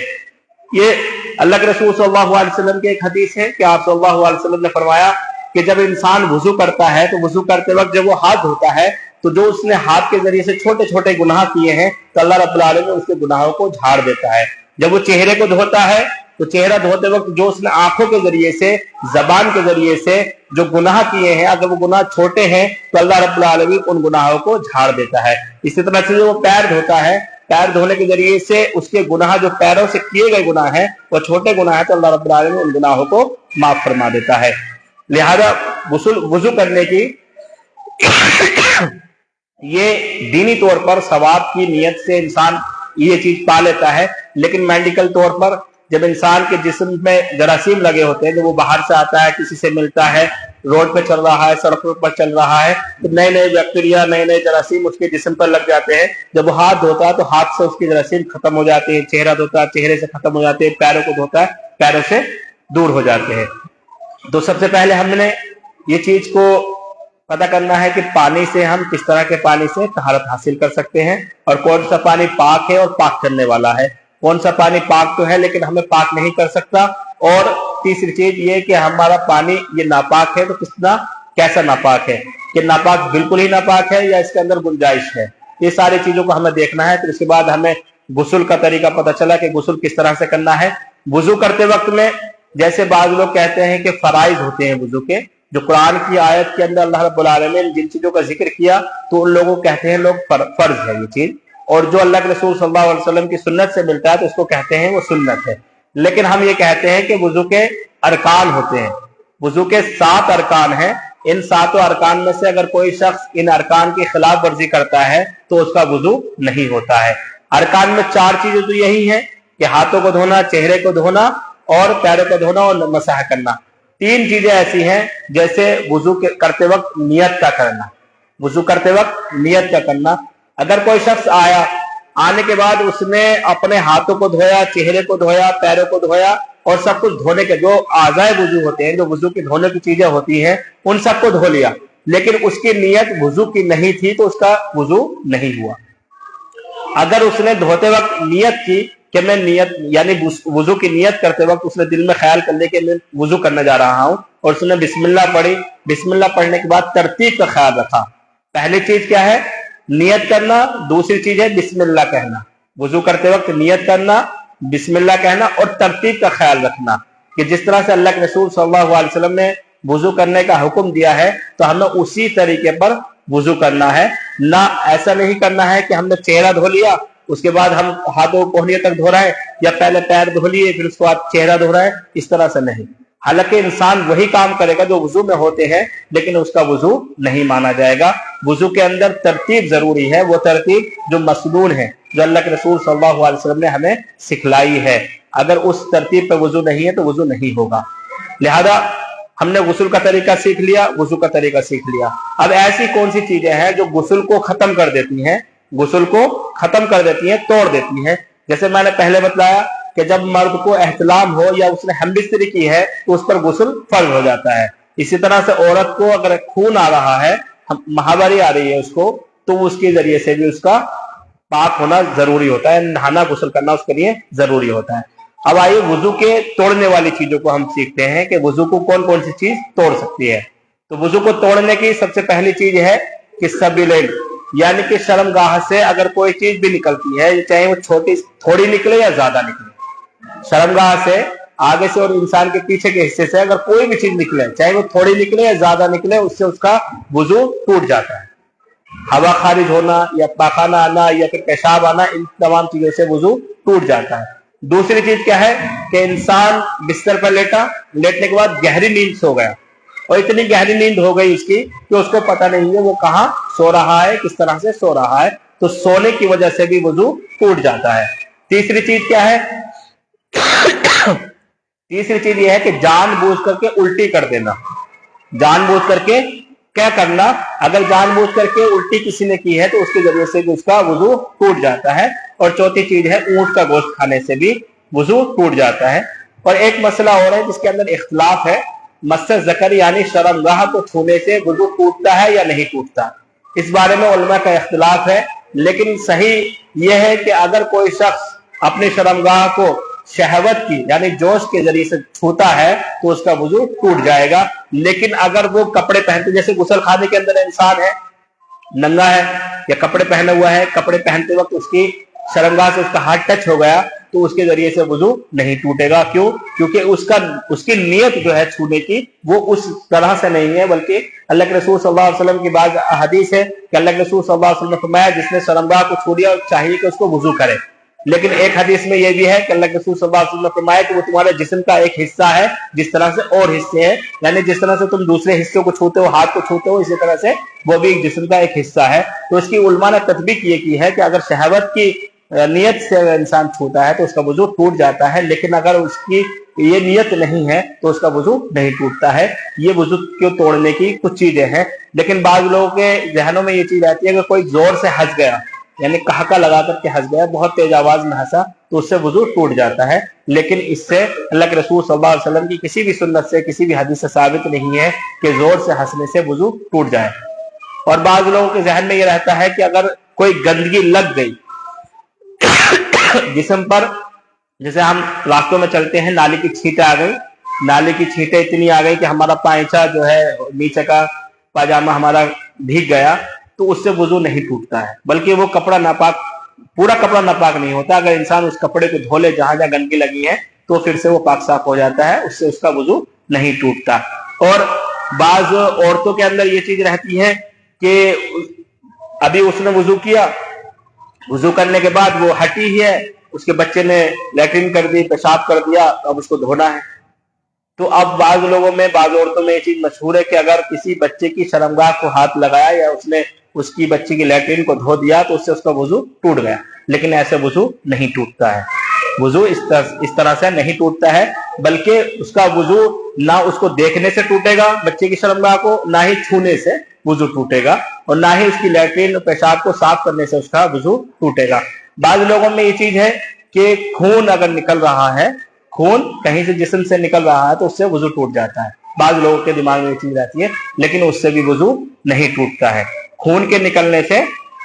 یہ اللہ کے رسول صلی اللہ علیہ وسلم کی ایک حدیث ہے کہ آپ صلی اللہ علیہ وسلم نے فرمایا کہ جب انسان وضو کرتا ہے تو وضو کرتے وقت جب وہ ہاتھ دھوتا ہے تو جو اس نے ہاتھ کے ذریعے سے چھوٹے چھوٹے گناہ کیے ہیں تو اللہ رب العالمین اس کے گناہوں کو جھاڑ دیتا ہے. جب وہ چہرے کو دھوتا ہے تو چہرہ دھوتے وقت جو اس نے آنکھوں کے ذریعے سے, زبان کے ذریعے سے جو گناہ کیے ہیں, اگر وہ گناہ چھوٹے ہیں تو اللہ رب العالمین ان گناہوں کو جھاڑ دیتا ہے. اسی طرح سے جو وہ پیر دھوتا ہے, پیر دھونے کے ذریعے سے اس کے گناہ جو پیروں سے کیے گئے گناہ ہیں وہ چھوٹے گناہ ہیں تو اللہ رب العالمین ان گناہوں کو معاف فرما دیتا ہے. لہذا وضو کرنے کی یہ دینی طور پر ثواب کی نیت سے انسان یہ چیز پا لیتا ہے, لیکن میڈیکل طور پر جب انسان کے جسم میں جراثیم لگے ہوتے ہیں, جب وہ باہر سے آتا ہے, کسی سے ملتا ہے, روڈ پہ چل رہا ہے, سڑکوں پر چل رہا ہے, تو نئے نئے بیکٹیریا, نئے نئے جراثیم اس کے جسم پر لگ جاتے ہیں. جب وہ ہاتھ دھوتا ہے تو ہاتھ سے اس کی جراثیم ختم ہو جاتے ہیں, چہرہ دھوتا ہے چہرے سے ختم ہو جاتے ہیں, پیروں کو دھوتا ہے پیروں سے دور ہو جاتے ہیں. تو سب سے پہلے ہم نے یہ چیز کو پتہ کرنا ہے کہ پانی سے ہم کس طرح کے پانی سے طہارت حاصل کر سکتے ہیں اور کون سا پانی پاک ہے اور پاک کرنے والا ہے, کون سا پانی پاک تو ہے لیکن ہمیں پاک نہیں کر سکتا. اور تیسری چیز یہ کہ ہمارا پانی یہ ناپاک ہے تو کیسا ناپاک ہے, کہ ناپاک بالکل ہی ناپاک ہے یا اس کے اندر گنجائش ہے. یہ ساری چیزوں کو ہمیں دیکھنا ہے. پھر اس کے بعد ہمیں غسل کا طریقہ پتہ چلا کہ غسل کس طرح سے کرنا ہے. وضو کرتے وقت میں جیسے بعض لوگ کہتے ہیں کہ فرائض ہوتے ہیں وضو کے, جو قرآن کی آیت کے اندر اللہ رب العالمین جن چیزوں کا ذکر کیا تو ان لوگوں کو کہتے ہیں لوگ فرض ہے یہ چیز, اور جو اللہ کے رسول صلی اللہ علیہ وسلم کی سنت سے ملتا ہے تو اس کو کہتے ہیں وہ سنت ہے. لیکن ہم یہ کہتے ہیں کہ وضو کے ارکان ہوتے ہیں, وضو کے 7 ارکان ہیں. ان 7 ارکان میں سے اگر کوئی شخص ان ارکان کی خلاف ورزی کرتا ہے تو اس کا وضو نہیں ہوتا ہے۔ ارکان میں 4 چیزیں تو یہی ہیں کہ ہاتھوں کو دھونا، چہرے کو دھونا اور پیروں کو دھونا اور مسح کرنا۔ 3 چیزیں ایسی ہیں جیسے وضو کرتے وقت نیت کا کرنا، وضو کرتے وقت نیت کا کرنا۔ اگر کوئی شخص آنے کے بعد اس نے اپنے ہاتھوں کو دھویا، چہرے کو دھویا، پیروں کو دھویا اور سب کچھ دھونے کے جو اعضاء وضو ہوتے ہیں، جو وضو کی دھونے کی چیزیں ہوتی ہیں، ان سب کو دھو لیا، لیکن اس کی نیت وضو کی نہیں تھی تو اس کا وضو نہیں ہوا۔ اگر اس نے دھوتے وقت نیت کی کہ میں نیت یعنی وضو کی نیت کرتے وقت اس نے دل میں خیال کر لیا کہ میں وضو کرنے جا رہا ہوں اور اس نے بسم اللہ پڑھی، بسم اللہ پڑھنے کے بعد ترتیب کا خیال رکھا۔ پہلی چیز کیا ہے؟ نیت کرنا، دوسری چیز ہے بسم اللہ کہنا۔ وضو کرتے وقت نیت کرنا، بسم اللہ کہنا اور ترتیب کا خیال رکھنا کہ جس طرح سے اللہ کے رسول صلی اللہ علیہ وسلم نے وضو کرنے کا حکم دیا ہے تو ہمیں اسی طریقے پر وضو کرنا ہے۔ نہ ایسا نہیں کرنا ہے کہ ہم نے چہرہ دھو لیا اس کے بعد ہم ہاتھوں کوہنیوں تک دھو رہے ہیں، یا پہلے پیر دھو لیے پھر اس کے بعد چہرہ دھو رہے ہیں، اس طرح سے نہیں۔ حالانکہ انسان وہی کام کرے گا جو وضو میں ہوتے ہیں، لیکن اس کا وضو نہیں مانا جائے گا۔ وضو کے اندر ترتیب ضروری ہے، وہ ترتیب جو مسنون ہے، جو اللہ کے رسول صلی اللہ علیہ وسلم نے ہمیں سکھلائی ہے۔ اگر اس ترتیب پہ وضو نہیں ہے تو وضو نہیں ہوگا۔ لہذا ہم نے غسل کا طریقہ سیکھ لیا، وضو کا طریقہ سیکھ لیا۔ اب ایسی کون سی چیزیں ہیں جو غسل کو ختم کر دیتی ہیں، غسل کو ختم کر دیتی ہیں، توڑ دیتی ہیں؟ جیسے میں نے پہلے بتلایا کہ جب مرد کو احتلام ہو یا اس نے ہم بستری کی ہے تو اس پر غسل فرض ہو جاتا ہے۔ اسی طرح سے عورت کو اگر خون آ رہا ہے، ماہواری آ رہی ہے اس کو، تو اس کے ذریعے سے بھی اس کا پاک ہونا ضروری ہوتا ہے، نہانا غسل کرنا اس کے لیے ضروری ہوتا ہے۔ اب آئیے وضو کے توڑنے والی چیزوں کو ہم سیکھتے ہیں کہ وضو کو کون کون سی چیز توڑ سکتی ہے۔ تو وضو کو توڑنے کی سب سے پہلی چیز ہے کہ سبیلین، یعنی کہ شرمگاہ سے اگر کوئی چیز بھی نکلتی ہے، چاہے وہ تھوڑی نکلے یا زیادہ نکلے، شرمگاہ سے آگے سے اور انسان کے پیچھے کے حصے سے اگر کوئی بھی چیز نکلے، چاہے وہ تھوڑی نکلے یا زیادہ نکلے، اس سے اس کا وضو ٹوٹ جاتا ہے۔ ہوا خارج ہونا یا پاخانہ آنا یا پھر پیشاب آنا، ان تمام چیزوں سے وضو ٹوٹ جاتا ہے۔ دوسری چیز کیا ہے کہ انسان بستر پر لیٹا، لیٹنے کے بعد گہری نیند سو گیا، اور اتنی گہری نیند ہو گئی اس کی کہ اس کو پتہ نہیں ہے وہ کہاں سو رہا ہے، کس طرح سے سو رہا ہے، تو سونے کی وجہ سے بھی وضو ٹوٹ جاتا ہے۔ تیسری چیز کیا ہے؟ تیسری چیز یہ ہے کہ جان بوجھ کر کے الٹی کر دینا۔ جان بوجھ کر کے کیا کرنا؟ اگر جان بوجھ کر کے الٹی کسی نے کی ہے تو اس کے ذریعے سے بھی اس کا وضو ٹوٹ جاتا ہے۔ اور چوتھی چیز ہے اونٹ کا گوشت کھانے سے بھی وضو ٹوٹ جاتا ہے۔ اور ایک مسئلہ اور ہے جس کے اندر اختلاف ہے، مس ذکر یعنی شرمگاہ کو چھونے سے وضو ٹوٹتا ہے یا نہیں ٹوٹتا، اس بارے میں علماء کا اختلاف ہے۔ لیکن صحیح یہ ہے کہ اگر کوئی شخص اپنی شرمگاہ کو شہوت کی یعنی جوش کے ذریعے سے چھوتا ہے تو اس کا وضو ٹوٹ جائے گا۔ لیکن اگر وہ کپڑے پہنتے، جیسے غسل خانے کے اندر انسان ہے، ننگا ہے یا کپڑے پہنا ہوا ہے، کپڑے پہنتے وقت اس کی شرمگاہ سے اس کا ہاتھ ٹچ ہو گیا تو اس کے ذریعے سے وضو نہیں ٹوٹے گا۔ کیوں؟ کیونکہ اس کی نیت جو ہے چھونے کی وہ اس طرح سے نہیں ہے، بلکہ اللہ کے رسول صلی اللہ علیہ وسلم کی بعض حدیث ہے کہ اللہ کے رسول صلی اللہ علیہ وسلم نے فرمایا جس نے شرمگاہ کو چھو لیا چاہیے کہ اس کو وضو کرے۔ لیکن ایک حدیث میں یہ بھی ہے کہ اللہ کے رسول صلی اللہ علیہ وسلم نے فرمایا کہ وہ تمہارے جسم کا ایک حصہ ہے جس طرح سے اور حصے ہیں، یعنی جس طرح سے تم دوسرے حصوں کو چھوتے ہو، ہاتھ کو چھوتے ہو، اسی طرح سے وہ بھی ایک جسم کا ایک حصہ ہے۔ تو اس کی علماء نے تطبیق یہ کی ہے کہ اگر شہوت کی نیت سے انسان چھوتا ہے تو اس کا وضو ٹوٹ جاتا ہے، لیکن اگر اس کی یہ نیت نہیں ہے تو اس کا وضو نہیں ٹوٹتا ہے۔ یہ وضو کو توڑنے کی کچھ چیزیں ہیں۔ لیکن بعض لوگوں کے ذہنوں میں یہ چیز رہتی ہے کہ کوئی زور سے ہنس گیا، یعنی کہکا لگا کر کے ہنس گیا، بہت تیز آواز میں ہنسا تو اس سے وضو ٹوٹ جاتا ہے۔ لیکن اس سے اللہ کے رسول صلی اللہ علیہ وسلم کی کسی بھی سنت سے، کسی بھی حدیث سے ثابت نہیں ہے کہ زور سے ہنسنے سے وضو ٹوٹ جائے۔ اور بعض لوگوں کے ذہن میں یہ رہتا ہے کہ اگر کوئی گندگی لگ گئی جسم پر، جیسے ہم راستوں میں چلتے ہیں، نالی کی چھینٹیں آ گئی، نالی کی چھینٹیں اتنی آ گئی کہ ہمارا پائچہ جو ہے نیچے کا پاجامہ ہمارا بھیگ گیا، تو اس سے وضو نہیں ٹوٹتا ہے، بلکہ وہ کپڑا ناپاک، پورا کپڑا ناپاک نہیں ہوتا۔ اگر انسان اس کپڑے کو دھو لے جہاں جہاں گندگی لگی ہے تو پھر سے وہ پاک صاف ہو جاتا ہے، اس سے اس کا وضو نہیں ٹوٹتا۔ اور بعض عورتوں کے اندر یہ چیز رہتی ہے کہ ابھی اس نے وضو کیا، وضو کرنے کے بعد وہ ہٹی ہی ہے، اس کے بچے نے لیٹرین کر دی، پیشاب کر دیا، اب اس کو دھونا ہے، تو اب بعض لوگوں میں, بعض عورتوں میں یہ چیز مشہور ہے کہ اگر کسی بچے کی شرمگاہ کو ہاتھ لگایا یا اس نے اس کی بچی کی لیٹرین کو دھو دیا تو اس سے اس کا وضو ٹوٹ گیا. لیکن ایسے وضو نہیں ٹوٹتا ہے. وضو اس طرح سے نہیں ٹوٹتا ہے, بلکہ اس کا وضو نہ اس کو دیکھنے سے ٹوٹے گا بچے کی شرمگاہ کو, نہ ہی چھونے سے وضو ٹوٹے گا, اور نہ ہی اس کی لیٹرین پیشاب کو صاف کرنے سے اس کا وضو ٹوٹے گا. بعض لوگوں میں یہ چیز ہے کہ خون اگر نکل رہا ہے, خون کہیں سے جسم سے نکل رہا ہے تو اس سے وضو ٹوٹ جاتا ہے. بعض لوگوں کے دماغ میں یہ چیز رہتی ہے, لیکن اس سے بھی وضو نہیں ٹوٹتا ہے. خون کے نکلنے سے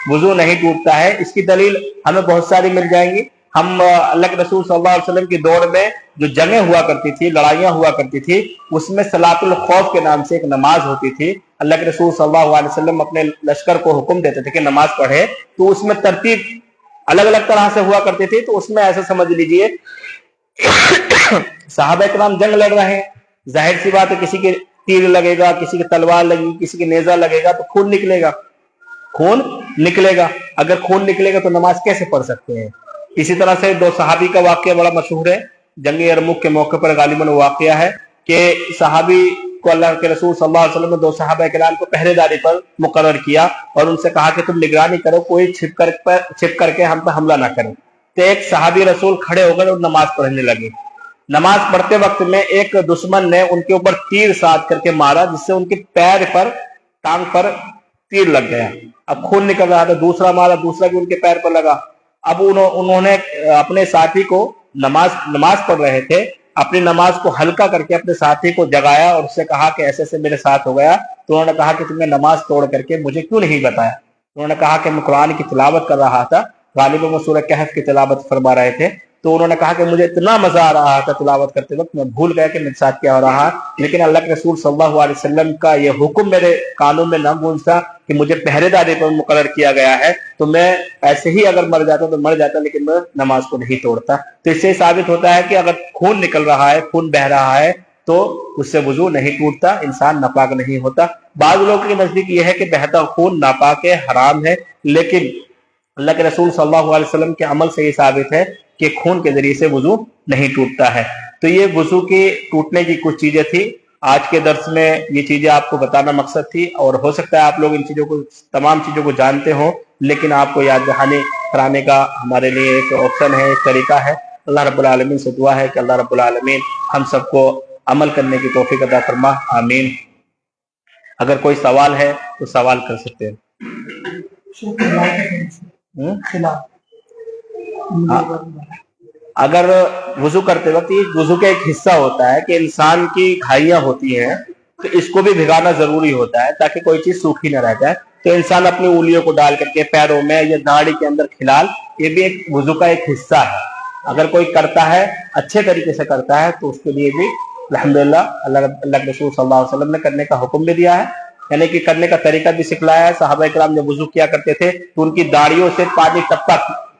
وضو نہیں ٹوٹتا ہے. اس کی دلیل ہمیں بہت ساری مل جائیں گی. ہم اللہ کے رسول صلی اللہ علیہ وسلم کے دور میں جو جنگیں ہوا کرتی تھی, لڑائیاں ہوا کرتی تھی, اس میں صلاۃ الخوف کے نام سے ایک نماز ہوتی تھی. اللہ کے رسول صلی اللہ علیہ وسلم اپنے لشکر کو حکم دیتے تھے کہ نماز پڑھے, تو اس میں ترتیب الگ الگ طرح سے ہوا کرتی تھی. تو اس میں ایسا سمجھ لیجئے صحابہ کرام جنگ لڑ رہے ہیں, ظاہر سی بات ہے کسی کے تیر لگے گا, کسی کی تلوار لگے گی, کسی کے نیزہ لگے گا تو خون نکلے گا, خون نکلے گا. اگر خون نکلے گا تو نماز کیسے پڑھ سکتے ہیں؟ اسی طرح سے دو صحابی کا واقعہ بڑا مشہور ہے, جنگ یرموک کے موقع پر غالباً واقعہ ہے کہ صحابی کو اللہ کے رسول صلی اللہ علیہ وسلم نے دو صحابہ کرام کو پہرے داری پر مقرر کیا اور ان سے کہا کہ تم نگرانی کرو, کوئی چھپ کر کے ہم پہ حملہ نہ کرے. تو ایک صحابی رسول کھڑے ہو گئے اور نماز پڑھنے لگے. نماز پڑھتے وقت میں ایک دشمن نے ان کے اوپر تیر ساتھ کر کے مارا, جس سے ان کے پیر پر, ٹانگ پر تیر لگ گیا. اب خون نکل رہا تھا, دوسرا مارا, دوسرا بھی ان کے پیر پر لگا. اب انہوں نے اپنے ساتھی کو, نماز پڑھ رہے تھے, اپنی نماز کو ہلکا کر کے اپنے ساتھی کو جگایا اور اس سے کہا کہ ایسے ایسے میرے ساتھ ہو گیا. تو انہوں نے کہا کہ تم نے نماز توڑ کر کے مجھے کیوں نہیں بتایا؟ انہوں نے کہا کہ میں قرآن کی تلاوت کر رہا تھا, غالباً وہ سورہ کہف کی تلاوت فرما رہے تھے. تو انہوں نے کہا کہ مجھے اتنا مزہ آ رہا تھا تلاوت کرتے وقت, میں بھول گیا کہ میرے ساتھ کیا ہو رہا, لیکن اللہ کے رسول صلی اللہ علیہ وسلم کا یہ حکم میرے کانوں میں نہ گونجتا کہ مجھے پہرے داری پر مقرر کیا گیا ہے, تو میں ایسے ہی اگر مر جاتا تو مر جاتا, لیکن میں نماز کو نہیں توڑتا. تو اس سے ثابت ہوتا ہے کہ اگر خون نکل رہا ہے, خون بہ رہا ہے, تو اس سے وضو نہیں ٹوٹتا, انسان ناپاک نہیں ہوتا. بعض لوگوں کے نزدیک یہ ہے کہ بہتا خون ناپاک ہے, حرام ہے, لیکن اللہ کے رسول صلی اللہ علیہ وسلم کے عمل سے یہ ثابت ہے کہ خون کے ذریعے سے وضو نہیں ٹوٹتا ہے. تو یہ وضو کی ٹوٹنے کی کچھ چیزیں تھی. آج کے درس میں یہ چیزیں آپ کو بتانا مقصد تھی, اور ہو سکتا ہے آپ لوگ ان چیزوں کو, تمام چیزوں کو جانتے ہوں, لیکن آپ کو یاد دہانی کرانے کا ہمارے لیے ایک آپشن ہے, ایک طریقہ ہے. اللہ رب العالمین سے دعا ہے کہ اللہ رب العالمین ہم سب کو عمل کرنے کی توفیق عطا فرما, آمین. اگر کوئی سوال ہے تو سوال کر سکتے ہیں. اگر وضو کرتے وقت, یہ وضو کا ایک حصہ ہوتا ہے کہ انسان کی گھائیاں ہوتی ہیں, تو اس کو بھی بھگانا ضروری ہوتا ہے تاکہ کوئی چیز سوکھی نہ رہ جائے. تو انسان اپنی انگلیوں کو ڈال کر کے پیروں میں یا داڑھی کے اندر کھلال, یہ بھی ایک وضو کا ایک حصہ ہے. اگر کوئی کرتا ہے, اچھے طریقے سے کرتا ہے, تو اس کے لیے بھی الحمدللہ اللہ کے رسول صلی اللہ علیہ وسلم نے کرنے کا حکم بھی دیا ہے, یعنی کہ کرنے کا طریقہ بھی سکھلایا ہے. صحابہ کرام جب وضو کیا کرتے تھے تو ان کی داڑھیوں سے پانی ٹپکا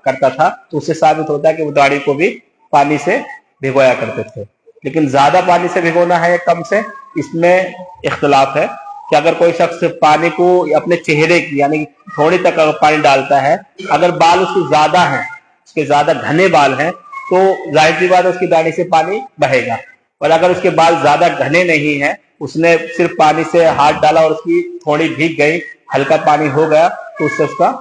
کرتا تھا, تو اس سے ثابت ہوتا ہے کہ وہ داڑھی کو بھی پانی سے بھگویا کرتے تھے. لیکن زیادہ پانی سے بھگونا ہے یا کم سے, اس میں اختلاف ہے کہ اگر کوئی شخص پانی کو اپنے چہرے کی, یعنی تھوڑی تک اگر پانی ڈالتا ہے, اگر بال اس کے زیادہ ہیں, اس کے زیادہ گھنے بال ہیں, تو ظاہر سی بات ہے اس کی داڑھی سے پانی بہے گا. اور اگر اس کے بال زیادہ گھنے نہیں ہیں, اس نے صرف پانی سے ہاتھ ڈالا اور اس کی تھوڑی بھیگ گئی, ہلکا پانی ہو گیا, تو اس سے اس کا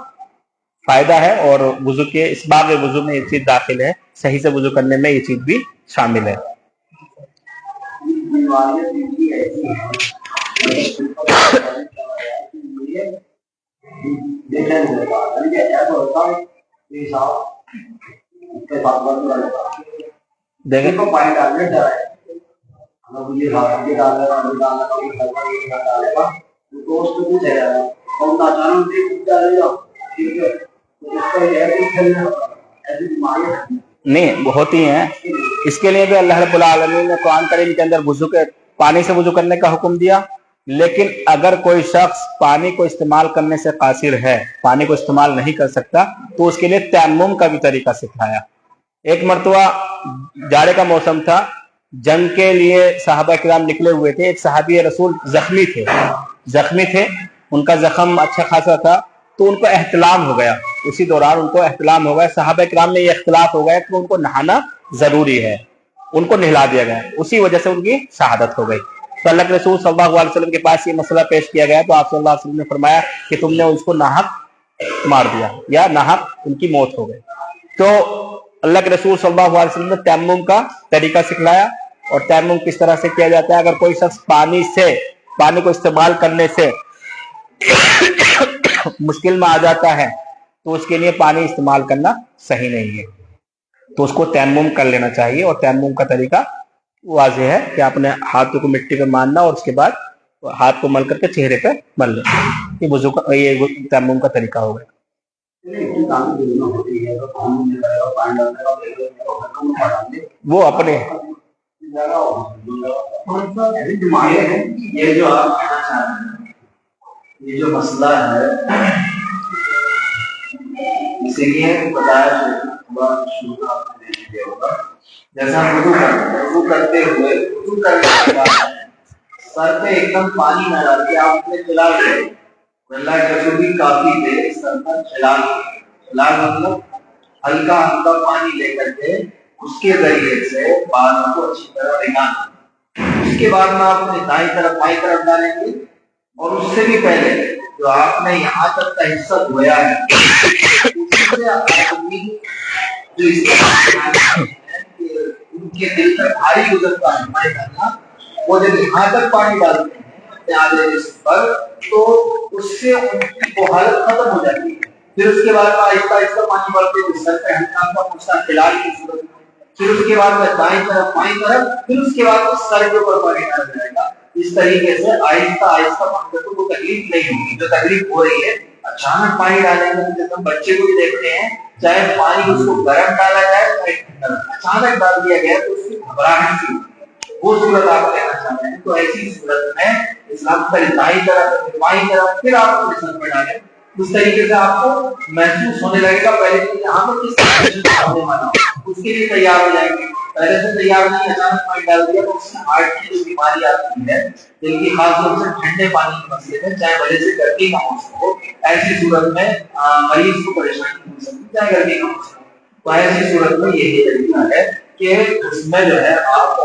فائدہ ہے. اور وضو کے اس باب وضو میں یہ چیز داخل ہے, صحیح سے وضو کرنے میں یہ چیز بھی شامل ہے. دیکھیں نہیں ہوتی ہیں, اس کے لیے بھی اللہ رب العالمین نے قرآن کریم کے اندر وضو کے پانی سے وضو کرنے کا حکم دیا. لیکن اگر کوئی شخص پانی کو استعمال کرنے سے قاصر ہے, پانی کو استعمال نہیں کر سکتا, تو اس کے لیے تیمم کا بھی طریقہ سکھایا. ایک مرتبہ جاڑے کا موسم تھا, جنگ کے لیے صحابہ کرام نکلے ہوئے تھے. ایک صحابی رسول زخمی تھے, ان کا زخم اچھا خاصا تھا, تو ان کو احتلام ہو گیا. اسی دوران ان کو احتلام ہو گیا. صحابہ کرام میں یہ اختلاف ہو گیا کہ ان کو نہانا ضروری ہے. ان کو نہلا دیا گیا, اسی وجہ سے ان کی شہادت ہو گئی. تو اللہ کے رسول صلی اللہ علیہ وسلم کے پاس یہ مسئلہ پیش کیا گیا, تو آپ صلی اللہ علیہ وسلم نے فرمایا کہ تم نے اس کو ناحق مار دیا یا ناحق ان کی موت ہو گئی. تو اللہ کے رسول صلی اللہ علیہ وسلم نے تیمم کا طریقہ سکھلایا, اور تیمم کس طرح سے کیا جاتا ہے. اگر کوئی شخص پانی کو استعمال کرنے سے مشکل میں آ جاتا ہے تو اس کے لیے پانی استعمال کرنا صحیح نہیں ہے, تو اس کو تیمم کر لینا چاہیے. اور تیمم کا طریقہ واضح ہے کہ اپنے ہاتھوں کو مٹی پہ ماننا اور اس کے بعد ہاتھ کو مل کر کے چہرے پہ مل لینا, یہ تیمم کا طریقہ ہو گیا. وہ اپنے یہ جو آپ کہنا چاہ رہے ہیں, یہ جو مسئلہ ہے اسی لیے بتایا ہوگا. جیسا وضو کرتے ہوئے وضو کرنے کے بعد سر پہ ایک دم پانی نہ ڈال کے آپ نے کھلا دے, اللہ کے رسول بھی کافی تھے سر پر کھلا مطلب ہلکا ہلکا پانی لے کر کے اس کے ذریعے سے بالوں کو اچھی طرح رگانا. اس کے بعد میں آپ اپنی دائیں طرف بائیں طرف ڈالیں گے, اور اس سے بھی پہلے جو آپ نے یہاں تک کا حصہ دھویا ہے جو ان کے دل پر بھاری گزرتا ہے پانی ڈالنا, وہ جب یہاں تک پانی ڈالتے ہیں پر تو اس سے ان کی وہ حالت ختم ہو جاتی ہے. پھر اس کے بعد آہستہ آہستہ پانی بڑھتے ہوئے سر پہ ہلکا کا مسا کھلاڑ کی صورت میں, پھر اس کے بعد میں دائیں طرف بائیں طرف, پھر اس کے بعد سر کے اوپر پانی ڈال جائے گا. اس طریقے سے آہستہ آہستہ پانی کو کوئی تکلیف نہیں ہوگی. جو تکلیف ہو رہی ہے اچانک پانی ڈالیں گے, جیسے ہم بچے کو بھی دیکھتے ہیں, چاہے پانی اس کو گرم ڈالا جائے چاہے اچانک ڈال دیا گیا تو اس کی گھبراہٹ سی ہوتی ہے, وہ صورت آپ کہنا چاہتے ہیں. تو ایسی صورت میں اسلام پہلے دائیں طرف بائیں طرف پھر آپ کو سر پہ ڈالیں, اس طریقے سے آپ کو محسوس ہونے لگے گا. پہلے یہاں پر کس طرح ہونے والا اس کے لیے تیار ہو جائیں گے. پہلے سے تیار نہیں, اچانک پانی ڈال دیا تو اس سے ہارٹ کی جو بیماری آتی ہے دل کی, خاص طور سے ٹھنڈے پانی کے مسئلے میں, چاہے وجہ سے گرمی کا موسم ہو, ایسی صورت میں مریض کو پریشانی ہو سکتی ہے, چاہے گرمی کا موسم ہو. تو ایسی صورت میں یہی طریقہ ہے کہ اس میں جو ہے آپ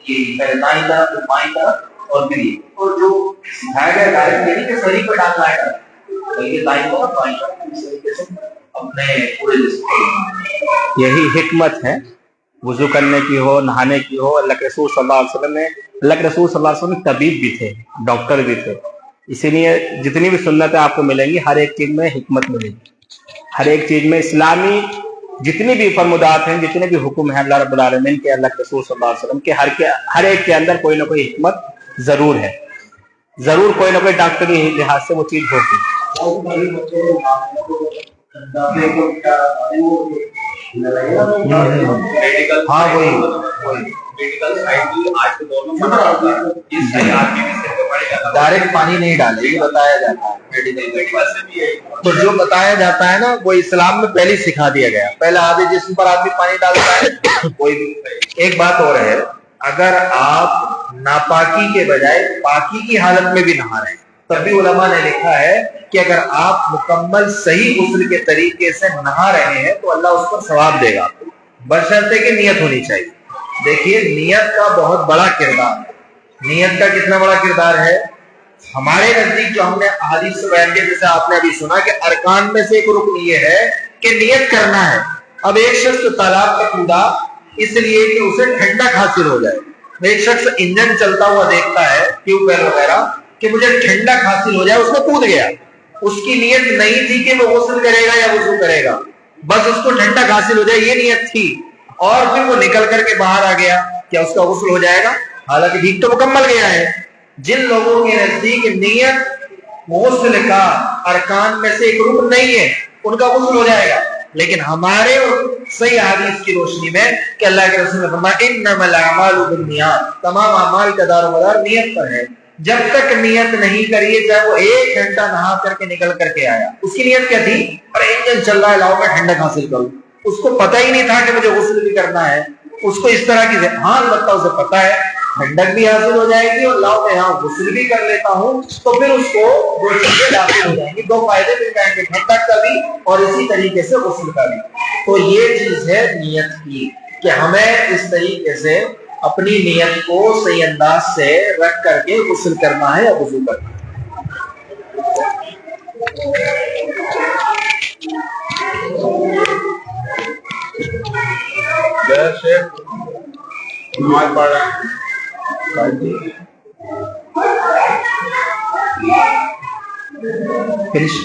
یہ پہلے دائیں طرف پھر بائیں طرف اور پھر یہ, اور جو سکھایا گیا ڈائریکٹ یہ نہیں کہ سری پہ ڈالنا ہے بلکہ دائیں طرف بائیں طرف, اس طریقے سے اپنے پورے جسم. یہی حکمت ہے وضو کرنے کی ہو, نہانے کی ہو. اللہ کے رسول صلی اللہ علیہ وسلم طبیب بھی تھے, ڈاکٹر بھی تھے, اسی لیے جتنی بھی سنتیں آپ کو ملیں گی ہر ایک چیز میں حکمت ملے گی. ہر ایک چیز میں اسلامی جتنی بھی فرمودات ہیں, جتنے بھی حکم ہیں اللہ رب العالمین کے, اللہ کے رسول صلی اللہ علیہ وسلم کے, ہر ایک کے اندر کوئی نہ کوئی حکمت ضرور ہے. ضرور کوئی نہ کوئی ڈاکٹری لحاظ سے وہ چیز ہوتی ہے. ہاں وہی ڈائریکٹ پانی نہیں ڈالے, یہ بتایا جاتا ہے. تو جو بتایا جاتا ہے نا وہ اسلام میں پہلے سکھا دیا گیا. پہلے آدھے جسم پر آدمی پانی ڈالتا ہے. کوئی بھی ایک بات اور ہے, اگر آپ ناپاکی کے بجائے پاکی کی حالت میں بھی نہا رہے ہیں تب بھی علماء نے لکھا ہے کہ اگر آپ مکمل صحیح غسل کے طریقے سے نہا رہے ہیں تو اللہ اس پر ثواب دے گا, بشرطے کہ نیت ہونی چاہیے. دیکھیے نیت کا بہت بڑا کردار ہے. نیت کا کتنا بڑا کردار ہے ہمارے نزدیک, جو ہم نے احادیث سے بیان کیا, جیسے آپ نے ابھی سنا کہ ارکان میں سے ایک رکن یہ ہے کہ نیت کرنا ہے. اب ایک شخص تالاب کا کودا اس لیے کہ اسے ٹھنڈک حاصل ہو جائے, ایک شخص انجن چلتا ہوا دیکھتا ہے ٹیوب ویل وغیرہ کہ مجھے ٹھنڈک حاصل ہو جائے, اس میں کود گیا. اس کی نیت نہیں تھی کہ وہ غسل کرے گا یا وضو کرے گا, بس اس کو ٹھنڈک حاصل ہو جائے یہ نیت تھی, اور پھر وہ نکل کر کے باہر آ گیا, کیا اس کا غسل ہو جائے گا؟ حالانکہ ٹھیک تو مکمل گیا ہے. جن لوگوں کے نزدیک نیت غسل کا ارکان میں سے ایک رکن نہیں ہے ان کا غسل ہو جائے گا, لیکن ہمارے صحیح حدیث کی روشنی میں کہ اللہ کے رسول نے فرمایا انما الاعمال بالنیات, تمام اعمال کا دار و مدار نیت پر ہے. جب تک نیت نہیں کریے, چاہے وہ 1 گھنٹہ نہا کر کے نکل کر کے آیا, اس کی نیت کیا تھی؟ ارے انجن چل رہا ہے, لاؤ میں ٹھنڈک حاصل کروں. اس کو پتہ ہی نہیں تھا کہ مجھے غسل بھی کرنا ہے. اس کو اس طرح کی, ہاں البتہ اسے پتہ ہے ٹھنڈک بھی حاصل ہو جائے گی اور لاؤ میں یہاں غسل بھی کر لیتا ہوں, تو پھر اس کو 2 چیزیں داخل ہو جائیں گی, 2 فائدے مل جائیں گے, ٹھنڈک کا بھی اور اسی طریقے سے غسل کا بھی. تو یہ چیز ہے نیت کی کہ ہمیں اس طریقے سے اپنی نیت کو صحیح انداز سے رکھ کر کے غسل کرنا ہے یا وضو کرنا ہے. Finish.